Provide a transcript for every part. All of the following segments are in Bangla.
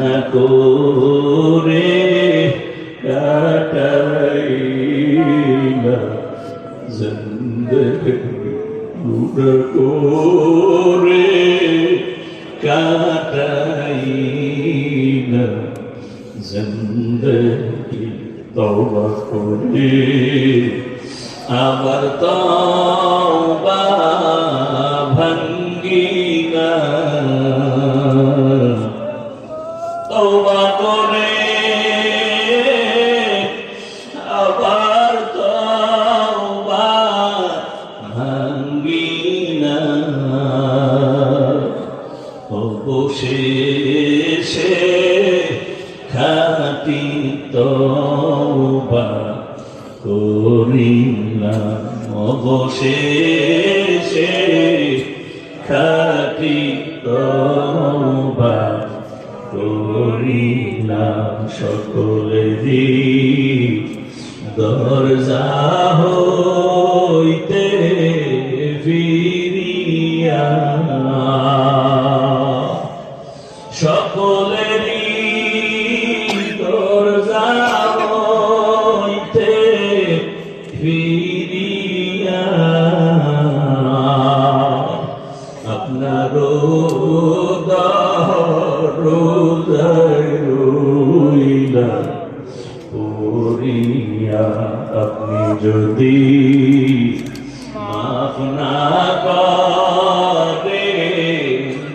গুনাহ করে কাটাইলা জিন্দেগি গুনাহ করে কাটাইলা জিন্দেগি তওবা করে আবার তওবা ভাঙ্গিলা তওবা করে আবার তওবা ভাঙ্গিলা অবশেষে খাঁটি তওবা করিলাম অবশেষে খাঁটি তওবা করিলাম সকলেরই দরজা হইতে ফিরিয়া সকলেরই দরজা হইতে ফিরিয়া আপনার রইলা পড়িয়া আপনি যদি মাফ না করেন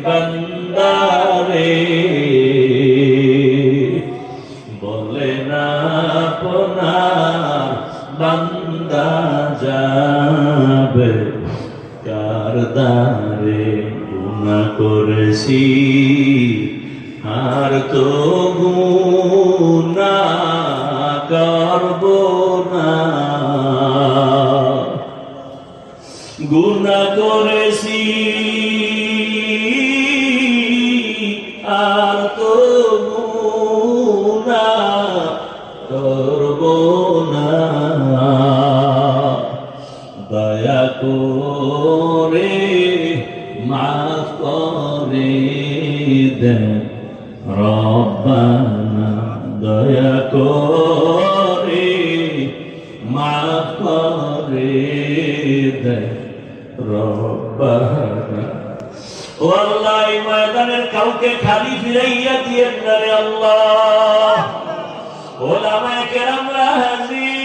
বান্দারে বলে না আপনার বান্দা যাবে কার দ্বারে গুনাহ করেছি আর তো গুনাহ করব না গুনাহ করেছি আর তো গুনাহ করব না দয়া করে মাফ করে দেন রব্বানা দয়া করে মাফ করে দেন রব্বানা ও আল্লাহ এই ময়দানের কাউকে খালি ফিরাইয়া দিয়েন না রে আল্লাহ ওলামায়ে কেরামরা হাজির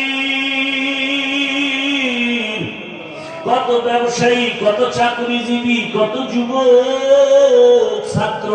কত ব্যবসায়ী কত চাকরিজীবী কত যুবক ছাত্র